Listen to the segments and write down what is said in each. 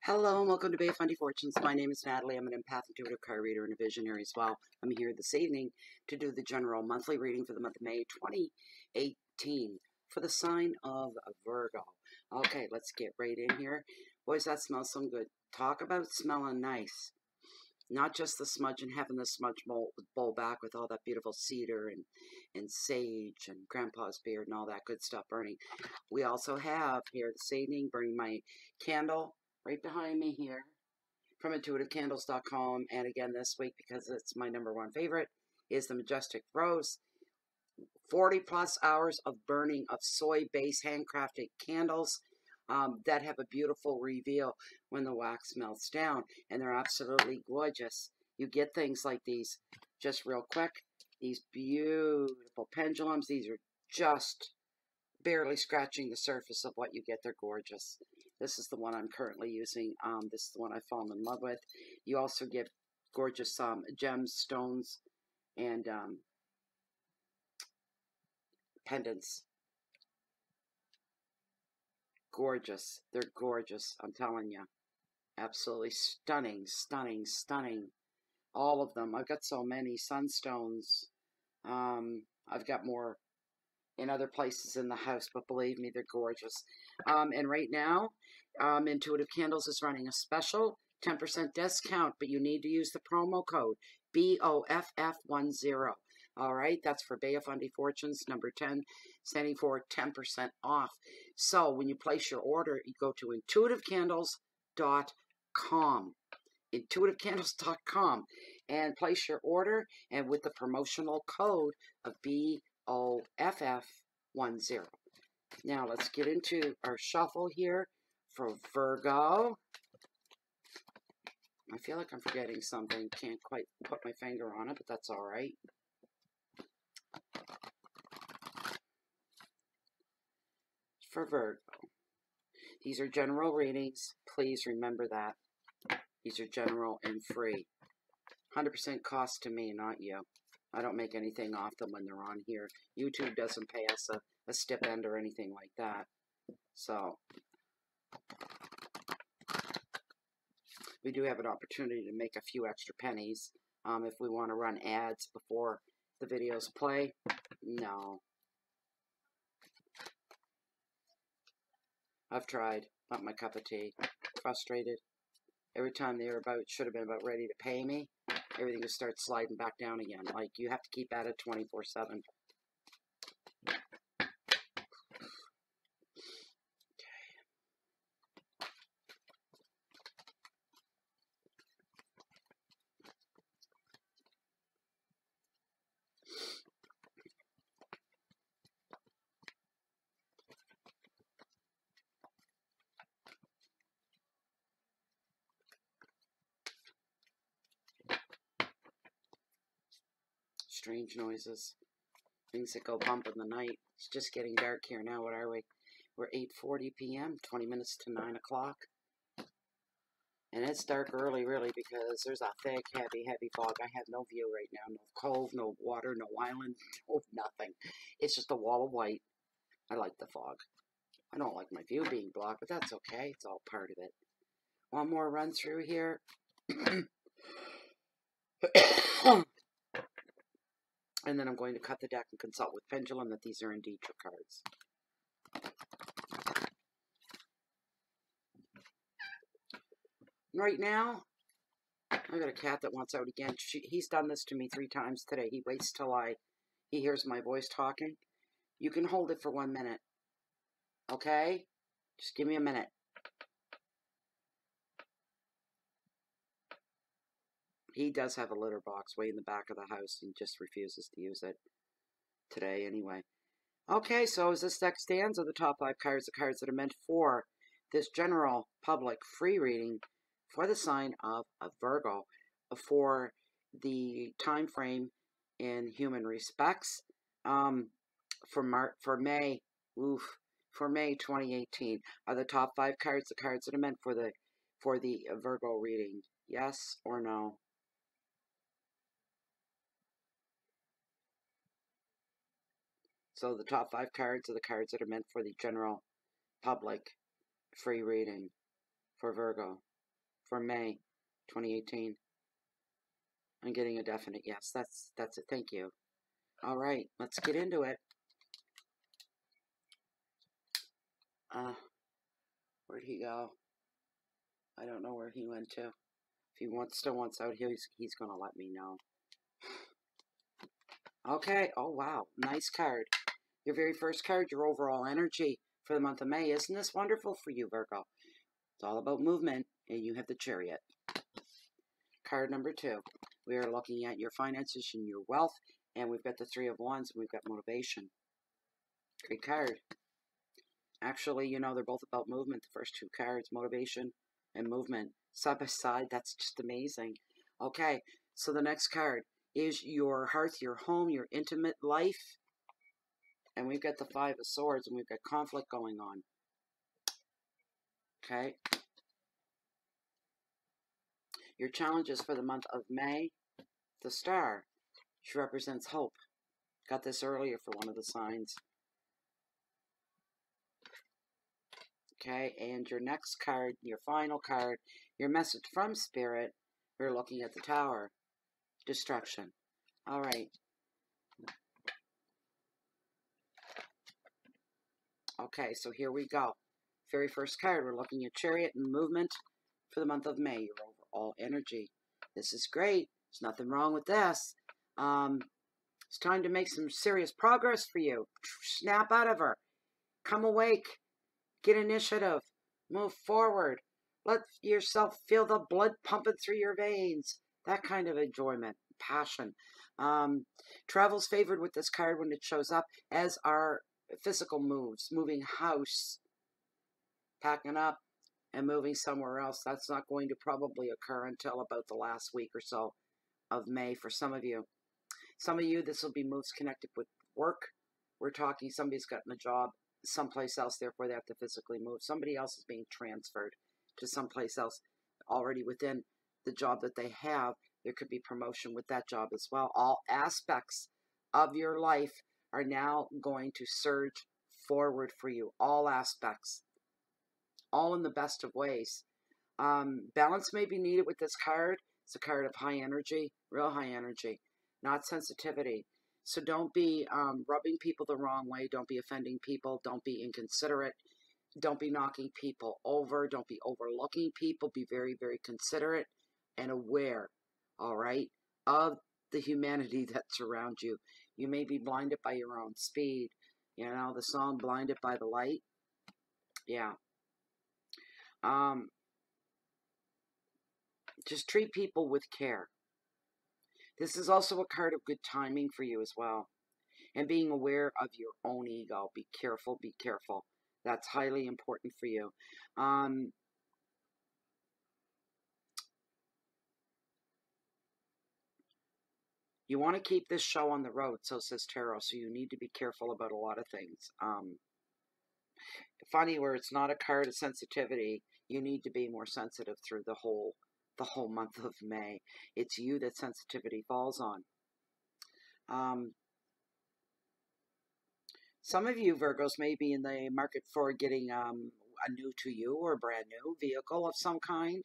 Hello and welcome to Bay of Fundy Fortunes. My name is Natalie. I'm an empath, intuitive card reader, and a visionary as well. I'm here this evening to do the general monthly reading for the month of May 2018 for the sign of Virgo. Okay, let's get right in here. Boys, that smells so good. Talk about smelling nice. Not just the smudge and having the smudge bowl back with all that beautiful cedar and sage and grandpa's beard and all that good stuff burning. We also have here this evening burning my candle right behind me here from intuitivecandles.com. And again this week, because it's my #1 favorite, is the Majestic Rose. 40 plus hours of burning of soy-based handcrafted candles that have a beautiful reveal when the wax melts down, and they're absolutely gorgeous. You get things like these just real quick. These beautiful pendulums. These are just barely scratching the surface of what you get. They're gorgeous. This is the one I'm currently using. This is the one I've fallen in love with. You also get gorgeous gemstones and pendants. Gorgeous. They're gorgeous. I'm telling you. Absolutely stunning, stunning, stunning. All of them. I've got so many sunstones. I've got more in other places in the house, but believe me, they're gorgeous. And right now, Intuitive Candles is running a special 10% discount, but you need to use the promo code BOFF10. All right, that's for Bay of Fundy Fortunes, number 10, standing for 10% off. So when you place your order, you go to intuitivecandles.com. intuitivecandles.com and place your order, and with the promotional code of BOFF10. Now let's get into our shuffle here for Virgo. I feel like I'm forgetting something. Can't quite put my finger on it, but that's all right. For Virgo, these are general readings. Please remember that. These are general and free. 100% cost to me, not you. I don't make anything off them when they're on here. YouTube doesn't pay us a stipend or anything like that. So we do have an opportunity to make a few extra pennies if we want to run ads before the videos play. No. I've tried. Not my cup of tea. Frustrated. Every time they were should have been about ready to pay me, everything just starts sliding back down again. Like, you have to keep at it 24/7. Strange noises. Things that go bump in the night. It's just getting dark here now. What are we? We're 8:40 p.m., 20 minutes to 9 o'clock. And it's dark early, really, because there's a thick, heavy, heavy fog. I have no view right now. No cove, no water, no island, no nothing. It's just a wall of white. I like the fog. I don't like my view being blocked, but that's okay. It's all part of it. One more run through here. And then I'm going to cut the deck and consult with Pendulum that these are indeed your cards. Right now, I got a cat that wants out again. He's done this to me 3 times today. He waits till he hears my voice talking. You can hold it for 1 minute. Okay? Just give me a minute. He does have a litter box way in the back of the house. He just refuses to use it today anyway. Okay, so as this deck stands, are the top 5 cards, the cards that are meant for this general public free reading for the sign of Virgo for the time frame in human respects for May 2018. Are the top 5 cards the cards that are meant for the Virgo reading? Yes or no? So the top 5 cards are the cards that are meant for the general public free reading for Virgo. for May 2018. I'm getting a definite yes. That's it. Thank you. All right, let's get into it. Where'd he go? I don't know where he went to. If he still wants out, he's gonna let me know. Okay. Oh wow, nice card. Your very first card, your overall energy for the month of May. Isn't this wonderful for you, Virgo? It's all about movement, and you have the chariot. Card number 2. We are looking at your finances and your wealth, and we've got the 3 of Wands, and we've got motivation. Great card. Actually, you know, they're both about movement. The first 2 cards, motivation and movement, side by side. That's just amazing. Okay, so the next card is your hearth, your home, your intimate life. And we've got the 5 of Swords, and we've got conflict going on. Okay. Your challenges for the month of May. The Star, which represents hope. Got this earlier for one of the signs. Okay, and your next card, your final card, your message from Spirit, we're looking at the Tower. Destruction. All right. Okay, so here we go. Very first card, we're looking at Chariot and movement for the month of May, your overall energy. This is great. There's nothing wrong with this. It's time to make some serious progress for you. Snap out of her. Come awake. Get initiative. Move forward. Let yourself feel the blood pumping through your veins. That kind of enjoyment, passion. Travel's favored with this card when it shows up, as are physical moves. Moving house, packing up, and moving somewhere else. That's not going to probably occur until about the last week or so of May for some of you. Some of you, this will be moves connected with work. We're talking somebody's gotten a job someplace else, therefore they have to physically move. Somebody else is being transferred to someplace else already within the job that they have. There could be promotion with that job as well. All aspects of your life are now going to surge forward for you. All aspects. All in the best of ways. Balance may be needed with this card. It's a card of high energy, real high energy, not sensitivity. So don't be rubbing people the wrong way. Don't be offending people. Don't be inconsiderate. Don't be knocking people over. Don't be overlooking people. Be very, very considerate and aware, all right, of the humanity that's around you. You may be blinded by your own speed. You know, the song Blinded by the Light. Yeah. Just treat people with care. This is also a card of good timing for you as well. And being aware of your own ego. Be careful, be careful. That's highly important for you. You want to keep this show on the road, so says Tarot, so you need to be careful about a lot of things. Funny where it's not a card of sensitivity, you need to be more sensitive through the whole month of May. It's you that sensitivity falls on. Some of you Virgos may be in the market for getting a new to you or a brand new vehicle of some kind,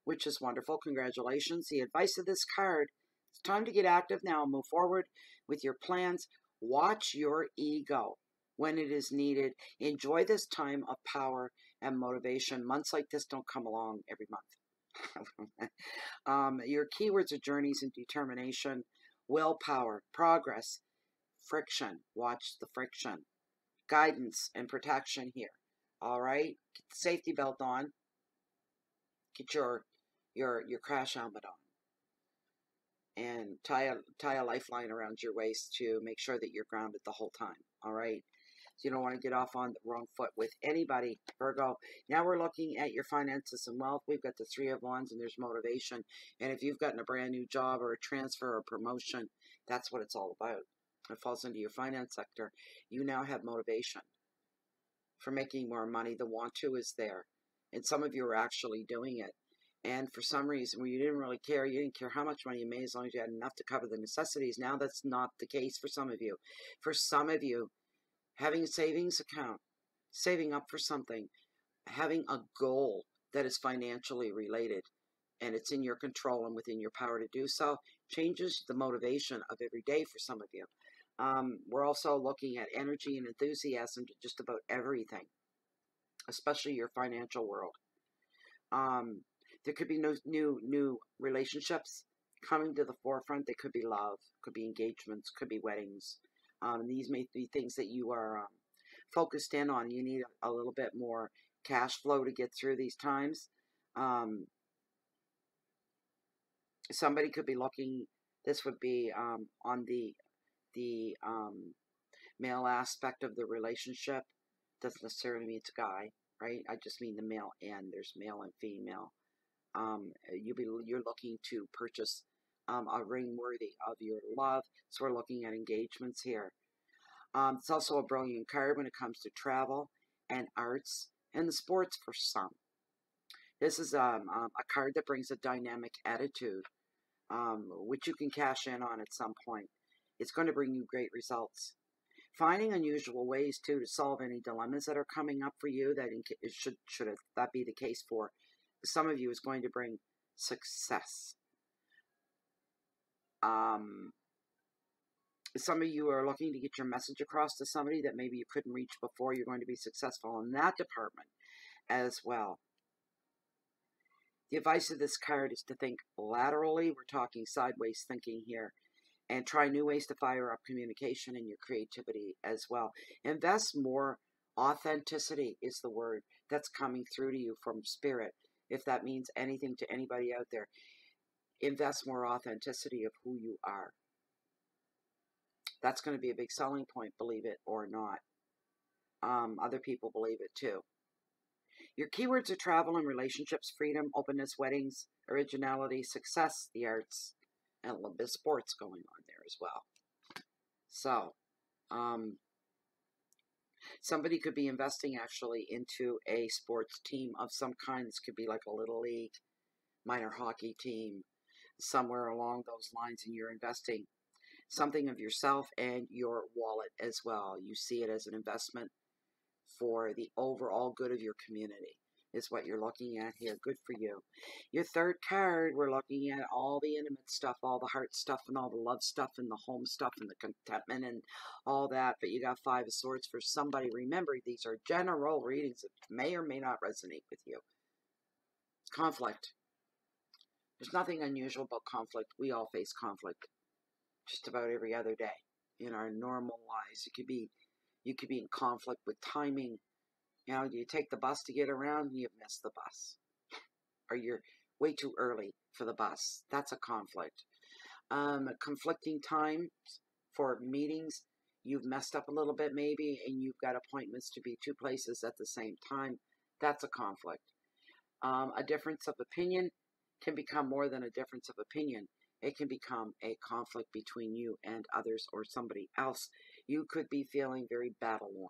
which is wonderful. Congratulations. The advice of this card, it's time to get active now and move forward with your plans. Watch your ego when it is needed. Enjoy this time of power and motivation. Months like this don't come along every month. Your keywords are journeys and determination, willpower, progress, friction. Watch the friction. Guidance and protection here. All right? Get the safety belt on. Get your crash helmet on. And tie a lifeline around your waist to make sure that you're grounded the whole time. All right? So you don't want to get off on the wrong foot with anybody, Virgo. Now we're looking at your finances and wealth. We've got the 3 of Wands and there's motivation. And if you've gotten a brand new job or a transfer or a promotion, that's what it's all about. It falls into your finance sector. You now have motivation for making more money. The want to is there. And some of you are actually doing it. And for some reason, where you didn't really care, you didn't care how much money you made as long as you had enough to cover the necessities. Now that's not the case for some of you. For some of you, having a savings account, saving up for something, having a goal that is financially related, and it's in your control and within your power to do so, changes the motivation of every day for some of you. We're also looking at energy and enthusiasm to just about everything, especially your financial world. There could be no new relationships coming to the forefront. They could be love, could be engagements, could be weddings. These may be things that you are focused in on. You need a little bit more cash flow to get through these times. Somebody could be looking. This would be on the male aspect of the relationship. Doesn't necessarily mean it's a guy, right? I just mean the male end. There's male and female. You're looking to purchase a ring worthy of your love. So we're looking at engagements here. It's also a brilliant card when it comes to travel and arts and the sports for some. This is a card that brings a dynamic attitude, which you can cash in on at some point. It's going to bring you great results. Finding unusual ways, too, to solve any dilemmas that are coming up for you, that should that be the case for some of you, is going to bring success. Some of you are looking to get your message across to somebody that maybe you couldn't reach before. You're going to be successful in that department as well. The advice of this card is to think laterally. We're talking sideways thinking here. And try new ways to fire up communication and your creativity as well. Invest more. Authenticity is the word that's coming through to you from spirit. If that means anything to anybody out there, invest more authenticity of who you are. That's going to be a big selling point, believe it or not. Other people believe it too. Your keywords are travel and relationships, freedom, openness, weddings, originality, success, the arts, and a little bit of sports going on there as well. So, somebody could be investing actually into a sports team of some kind. This could be like a little league, minor hockey team, somewhere along those lines, and you're investing something of yourself and your wallet as well. You see it as an investment for the overall good of your community is what you're looking at here. Good for you. Your third card, we're looking at all the intimate stuff, all the heart stuff and all the love stuff and the home stuff and the contentment and all that. But you got Five of Swords for somebody. Remember, these are general readings that may or may not resonate with you. It's conflict. There's nothing unusual about conflict. We all face conflict just about every other day in our normal lives. You could be in conflict with timing. You know, you take the bus to get around and you've missed the bus. Or you're way too early for the bus. That's a conflict. Conflicting times for meetings. You've messed up a little bit maybe, and you've got appointments to be two places at the same time. That's a conflict. A difference of opinion can become more than a difference of opinion. It can become a conflict between you and others or somebody else. You could be feeling very battle-worn.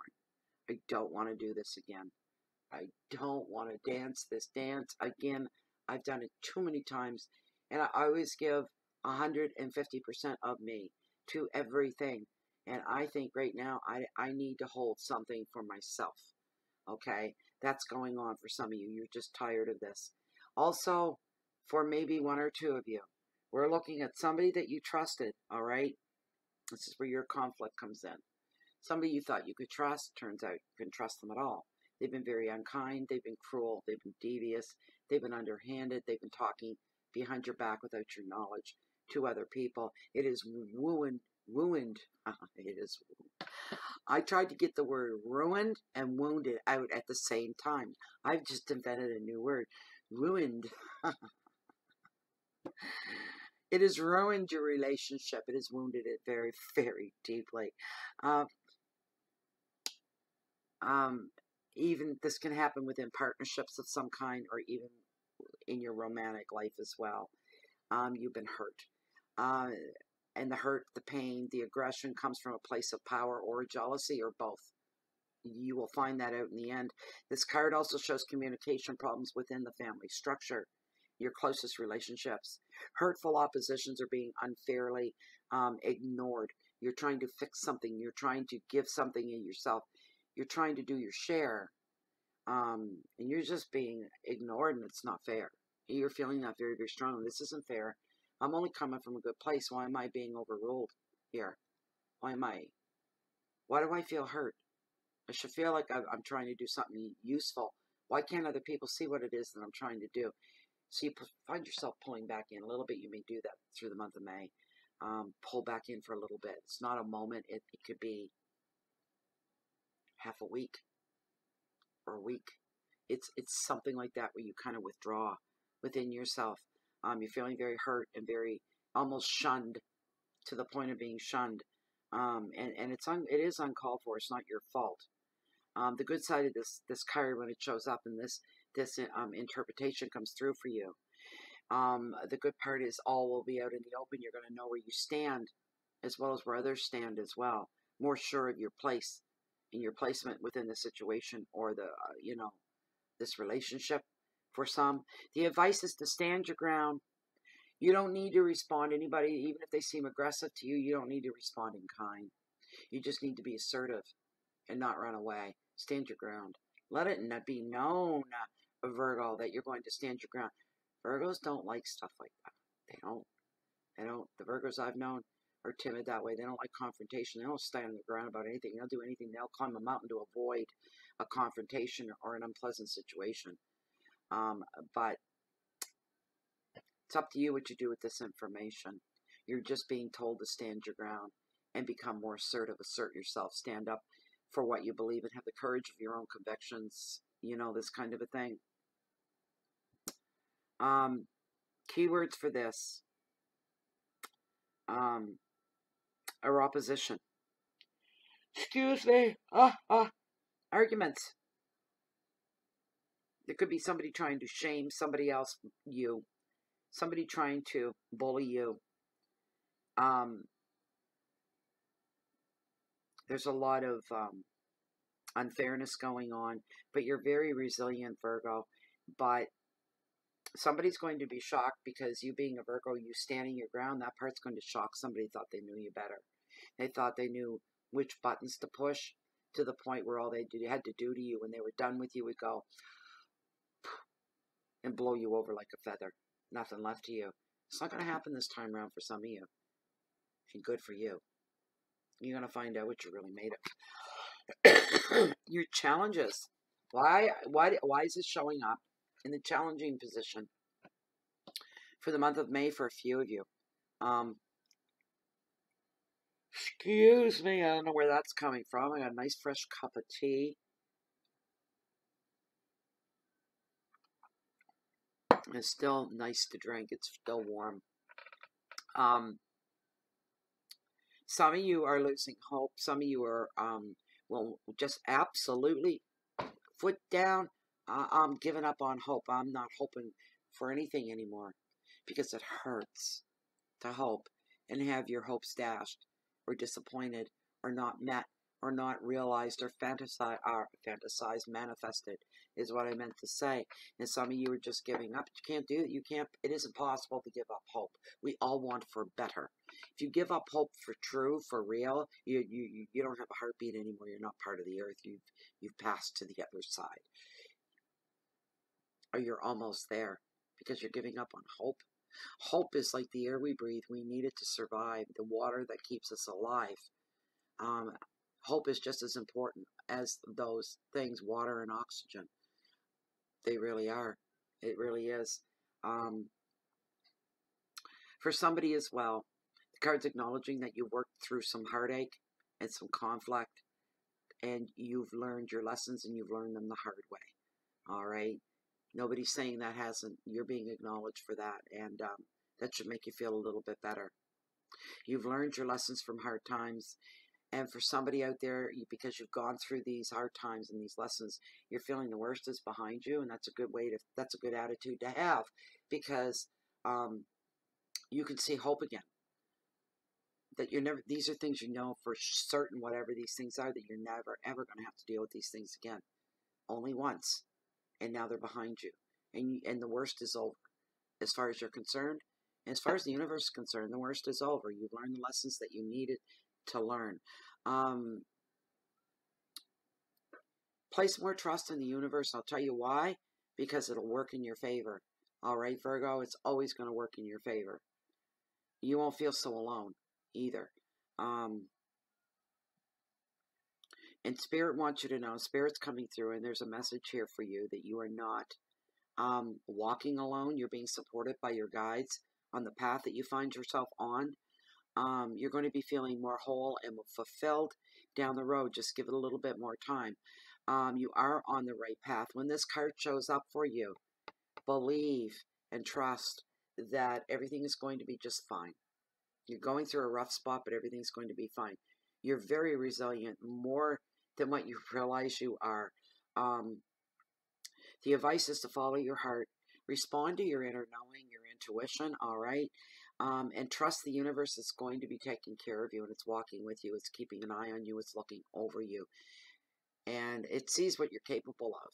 I don't want to do this again. I don't want to dance this dance again. I've done it too many times. And I always give 150% of me to everything. And I think right now I need to hold something for myself. Okay? That's going on for some of you. You're just tired of this. Also, for maybe one or two of you, we're looking at somebody that you trusted, all right? This is where your conflict comes in. Somebody you thought you could trust, turns out you couldn't trust them at all. They've been very unkind, they've been cruel, they've been devious, they've been underhanded, they've been talking behind your back without your knowledge to other people. It is ruined. It is. I tried to get the word ruined and wounded out at the same time. I've just invented a new word. Ruined. It has ruined your relationship. It has wounded it very, very deeply. Even this can happen within partnerships of some kind, or even in your romantic life as well. You've been hurt. And the hurt, the pain, the aggression comes from a place of power or jealousy or both. You will find that out in the end. This card also shows communication problems within the family structure, your closest relationships. Hurtful oppositions are being unfairly ignored. You're trying to fix something. You're trying to give something in yourself. You're trying to do your share. And you're just being ignored, and it's not fair. You're feeling that very, very strongly. This isn't fair. I'm only coming from a good place. Why am I being overruled here? Why am I? Why do I feel hurt? I should feel like I'm trying to do something useful. Why can't other people see what it is that I'm trying to do? So you find yourself pulling back in a little bit. You may do that through the month of May. Pull back in for a little bit. It's not a moment. It could be half a week or a week. It's something like that where you kind of withdraw within yourself. You're feeling very hurt and very almost shunned, to the point of being shunned. And it is uncalled for. It's not your fault. The good side of this card, when it shows up and this interpretation comes through for you, the good part is all will be out in the open. You're going to know where you stand, as well as where others stand as well. More sure of your place and your placement within the situation, or the this relationship. For some, the advice is to stand your ground. You don't need to respond to anybody, even if they seem aggressive to you. You don't need to respond in kind. You just need to be assertive and not run away. Stand your ground. Let it not be known, Virgo, that you're going to stand your ground. Virgos don't like stuff like that. They don't. The Virgos I've known are timid that way. They don't like confrontation. They don't stand their ground about anything. They'll do anything. They'll climb a mountain to avoid a confrontation or an unpleasant situation. But it's up to you what you do with this information. You're just being told to stand your ground and become more assertive. Assert yourself. Stand up for what you believe and have the courage of your own convictions. This kind of a thing. Keywords for this are opposition. Excuse me. Arguments. There could be somebody trying to shame somebody else, you. Somebody trying to bully you. There's a lot of unfairness going on, but you're very resilient, Virgo. But somebody's going to be shocked because you being a Virgo, you standing your ground, that part's going to shock somebody who thought they knew you better. They thought they knew which buttons to push, to the point where all they had to do to you when they were done with you would go and blow you over like a feather. Nothing left to you. It's not going to happen this time around for some of you. And good for you. You're going to find out what you're really made of. Your challenges. Why is this showing up in the challenging position for the month of May for a few of you? Excuse me, I don't know where that's coming from. I got a nice fresh cup of tea. It's still nice to drink. It's still warm. Some of you are losing hope. Some of you are, just absolutely foot down. I'm giving up on hope. I'm not hoping for anything anymore, because it hurts to hope and have your hopes dashed or disappointed or not met or not realized or fantasized, manifested is what I meant to say. And some of you are just giving up. You can't do it. You can't. It isn't possible to give up hope. We all want for better. If you give up hope for true, for real, you don't have a heartbeat anymore. You're not part of the earth. You've passed to the other side, or you're almost there, because you're giving up on hope. Hope is like the air we breathe. We need it to survive. The water that keeps us alive. Hope is just as important as those things, water and oxygen. They really are. It really is. For somebody as well, the card's acknowledging that you worked through some heartache and some conflict, and you've learned your lessons, and you've learned them the hard way. All right? Nobody's saying that hasn't. You're being acknowledged for that, and that should make you feel a little bit better. You've learned your lessons from hard times, and for somebody out there, because you've gone through these hard times and these lessons, you're feeling the worst is behind you, and that's a good attitude to have, because you can see hope again. That these are things you know for certain, whatever these things are, that you're never ever going to have to deal with these things again. Only once. And now they're behind you. And the worst is over. As far as you're concerned, and as far as the universe is concerned, the worst is over. You've learned the lessons that you needed to learn. Place more trust in the universe. I'll tell you why. Because it'll work in your favor. All right, Virgo, it's always going to work in your favor. You won't feel so alone either. And Spirit wants you to know, Spirit's coming through, and there's a message here for you that you are not walking alone. You're being supported by your guides on the path that you find yourself on. You're going to be feeling more whole and fulfilled down the road. Just give it a little bit more time. You are on the right path. When this card shows up for you, believe and trust that everything is going to be just fine. You're going through a rough spot, but everything's going to be fine. You're very resilient, more than what you realize you are. The advice is to follow your heart. Respond to your inner knowing, your intuition, all right? And trust the universe is going to be taking care of you, and it's walking with you. It's keeping an eye on you. It's looking over you. And it sees what you're capable of.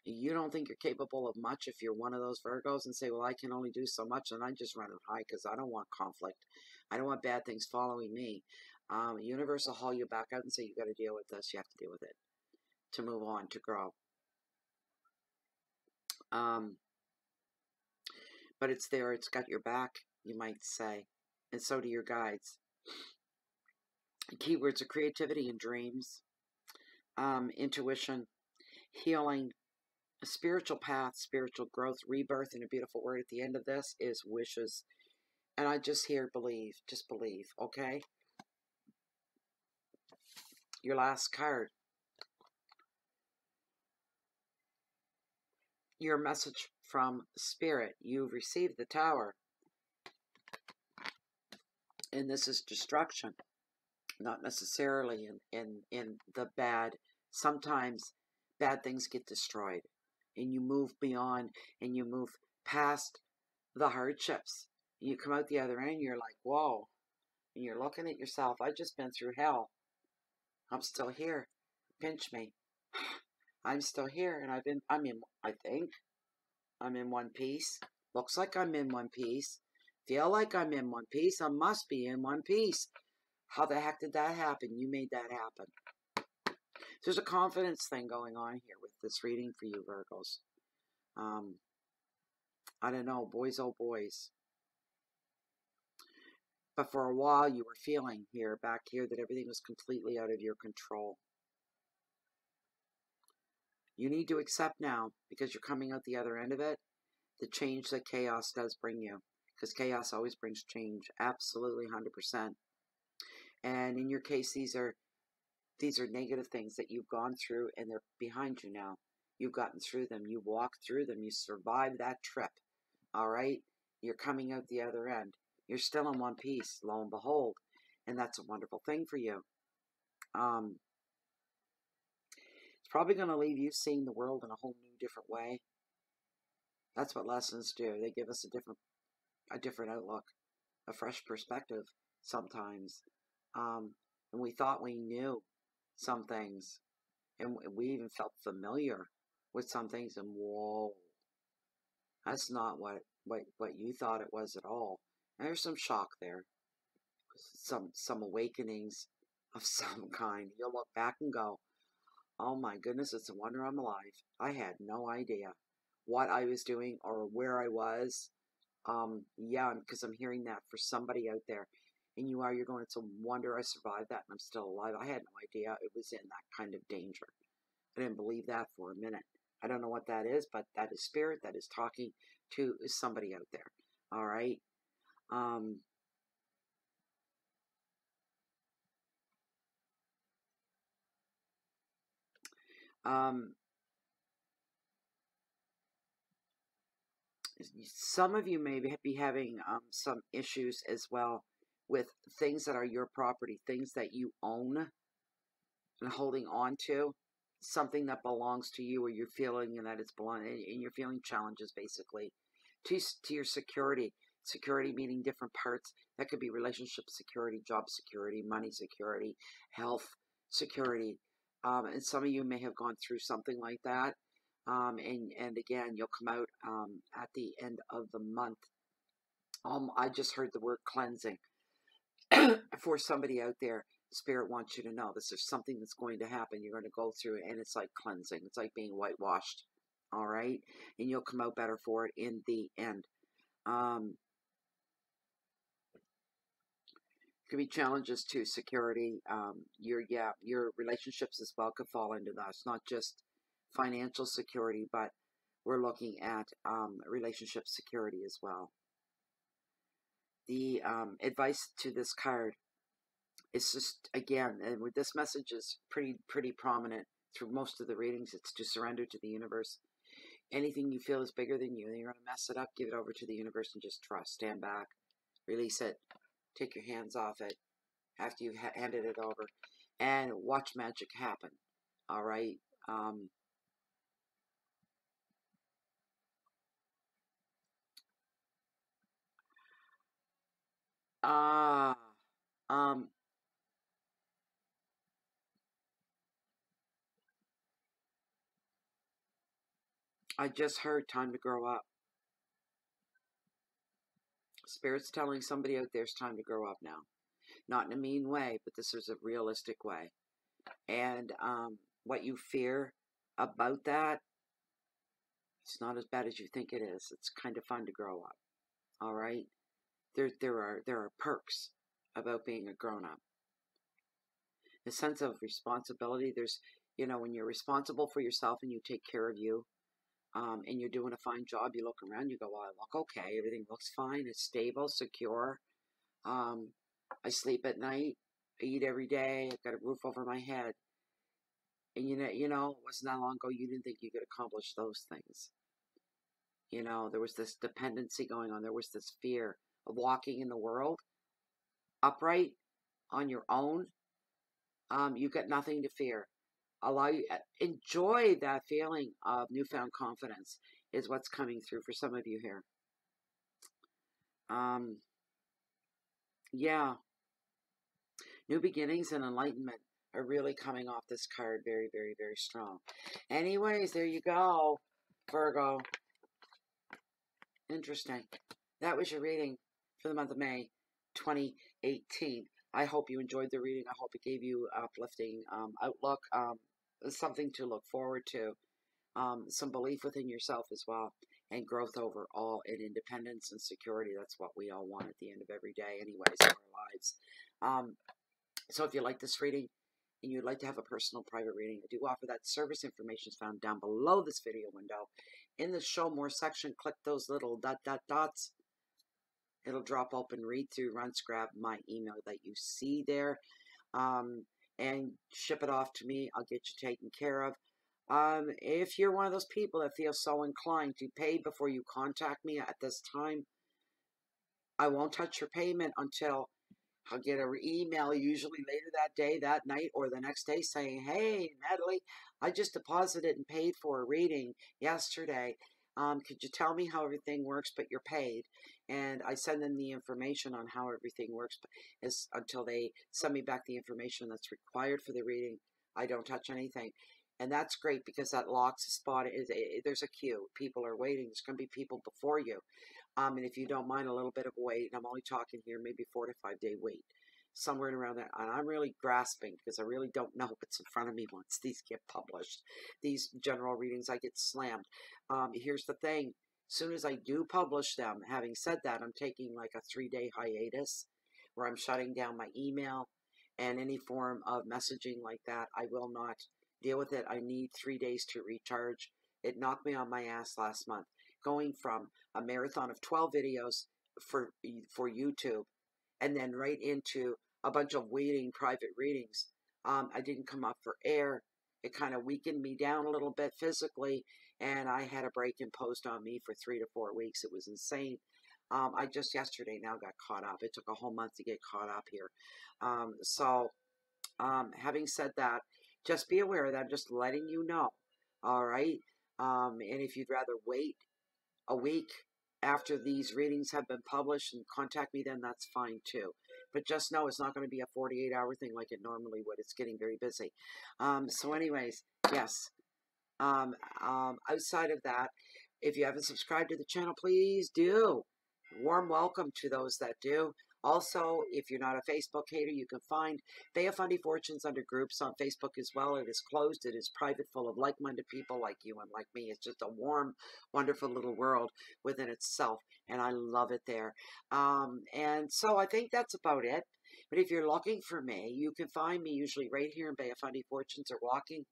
You don't think you're capable of much if you're one of those Virgos and say, well, I can only do so much, and I just run it high because I don't want conflict. I don't want bad things following me. The universe will haul you back out and say, you got to deal with this. You have to deal with it to move on, to grow. But it's there. It's got your back, you might say. And so do your guides. Keywords are creativity and dreams, intuition, healing, a spiritual path, spiritual growth, rebirth, and a beautiful word at the end of this is wishes. And I just hear believe. Just believe, okay? Your last card. Your message from Spirit. You've received the Tower. And this is destruction. Not necessarily in the bad. Sometimes bad things get destroyed. And you move beyond, and you move past the hardships. You come out the other end, you're like, whoa. And you're looking at yourself. I've just been through hell. I'm still here. Pinch me. I'm still here, and I think I'm in one piece. Looks like I'm in one piece. Feel like I'm in one piece. I must be in one piece. How the heck did that happen? You made that happen. There's a confidence thing going on here with this reading for you, Virgos. I don't know, boys, oh boys. But for a while, you were feeling here, back here, that everything was completely out of your control. You need to accept now, because you're coming out the other end of it, the change that chaos does bring you. Because chaos always brings change, absolutely 100%. And in your case, these are negative things that you've gone through, and they're behind you now. You've gotten through them. You walked through them. You survived that trip. All right? You're coming out the other end. You're still in one piece, lo and behold. And that's a wonderful thing for you. It's probably going to leave you seeing the world in a whole new, different way. That's what lessons do. They give us a different outlook, a fresh perspective sometimes. And we thought we knew some things. And we even felt familiar with some things. And whoa, that's not what you thought it was at all. And there's some shock there. Some awakenings of some kind. You'll look back and go, oh my goodness, it's a wonder I'm alive. I had no idea what I was doing or where I was. Yeah, because I'm hearing that for somebody out there. And you're going, it's a wonder I survived that and I'm still alive. I had no idea it was in that kind of danger. I didn't believe that for a minute. I don't know what that is, but that is spirit that is talking to somebody out there. All right? Some of you may be having some issues as well with things that are your property, things that you own and holding on to, something that belongs to you, or you're feeling that it's belonging, and you're feeling challenges basically to your security. Security meaning different parts. That could be relationship security, job security, money security, health security. And some of you may have gone through something like that. And again, you'll come out at the end of the month. I just heard the word cleansing for somebody out there. Spirit wants you to know this. There's something that's going to happen. You're going to go through it, and it's like cleansing. It's like being whitewashed. All right? And you'll come out better for it in the end. Could be challenges to security. Your relationships as well could fall into that. It's not just financial security, but we're looking at relationship security as well. The advice to this card is just, again, and with this message is pretty prominent through most of the readings. It's to surrender to the universe. Anything you feel is bigger than you, and you're going to mess it up, give it over to the universe and just trust. Stand back, release it, take your hands off it after you've handed it over, and watch magic happen. All right? I just heard time to grow up. Spirit's telling somebody out there it's time to grow up now. Not in a mean way, but this is a realistic way. And what you fear about that, it's not as bad as you think it is. It's kind of fun to grow up. All right? There are perks about being a grown-up. The sense of responsibility, there's, when you're responsible for yourself and you take care of you, and you're doing a fine job, you look around, you go, well, I look okay, everything looks fine, it's stable, secure, I sleep at night, I eat every day, I've got a roof over my head, and it wasn't that long ago you didn't think you could accomplish those things. There was this dependency going on, there was this fear of walking in the world upright on your own. You've got nothing to fear. Enjoy that feeling of newfound confidence is what's coming through for some of you here. Yeah. New beginnings and enlightenment are really coming off this card very, very, very strong. Anyways, there you go, Virgo. Interesting. That was your reading for the month of May 2018. I hope you enjoyed the reading. I hope it gave you uplifting outlook, something to look forward to, some belief within yourself as well, and growth overall, and independence and security. That's what we all want at the end of every day anyways in our lives. So if you like this reading and you'd like to have a personal private reading, I do offer that. Service information is found down below this video window. In the show more section, click those little dots. It'll drop open, read through, run, grab my email that you see there, and ship it off to me. I'll get you taken care of. If you're one of those people that feels so inclined to pay before you contact me at this time, I won't touch your payment until I'll get an email, usually later that day, that night, or the next day saying, hey, Natalie, I just deposited and paid for a reading yesterday. Could you tell me how everything works, but you're paid? And I send them the information on how everything works, but until they send me back the information that's required for the reading, I don't touch anything. And that's great because that locks a spot. There's a queue. People are waiting. There's going to be people before you. And if you don't mind a little bit of wait, and I'm only talking here maybe 4 to 5 day wait, somewhere around that. And I'm really grasping because I really don't know what's in front of me once these get published. These general readings, I get slammed. Here's the thing. As soon as I do publish them, having said that, I'm taking like a 3-day hiatus where I'm shutting down my email and any form of messaging like that. I will not deal with it. I need 3 days to recharge. It knocked me on my ass last month, going from a marathon of 12 videos for YouTube and then right into a bunch of waiting private readings. I didn't come up for air. It kind of weakened me down a little bit physically, and I had a break imposed on me for 3 to 4 weeks. It was insane. I just yesterday now got caught up. It took a whole month to get caught up here. Having said that, just be aware that I'm just letting you know, all right? And if you'd rather wait a week after these readings have been published and contact me, then that's fine too. But just know it's not going to be a 48-hour thing like it normally would. It's getting very busy. So anyways, yes. Outside of that, if you haven't subscribed to the channel, please do. Warm welcome to those that do. Also, if you're not a Facebook hater, you can find Bay of Fundy Fortunes under groups on Facebook as well. It is closed. It is private, full of like-minded people like you and like me. It's just a warm, wonderful little world within itself, and I love it there. And so I think that's about it. But if you're looking for me, you can find me usually right here in Bay of Fundy Fortunes or walking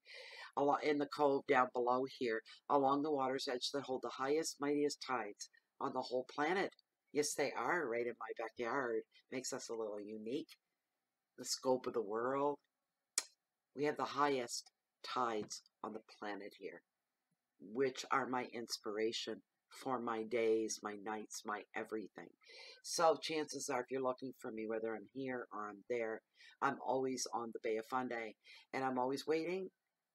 in the cove down below here along the water's edge that hold the highest, mightiest tides on the whole planet. Yes, they are right in my backyard. Makes us a little unique. The scope of the world. We have the highest tides on the planet here, which are my inspiration for my days, my nights, my everything. So chances are, if you're looking for me, whether I'm here or I'm there, I'm always on the Bay of Fundy, and I'm always waiting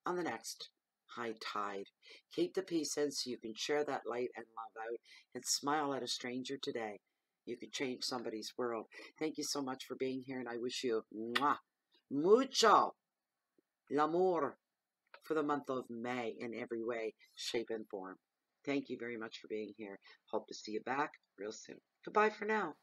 on the next high tide. Keep the peace in so you can share that light and love out and smile at a stranger today. You can change somebody's world. Thank you so much for being here, and I wish you mucho l'amor for the month of May in every way, shape, and form. Thank you very much for being here. Hope to see you back real soon. Goodbye for now.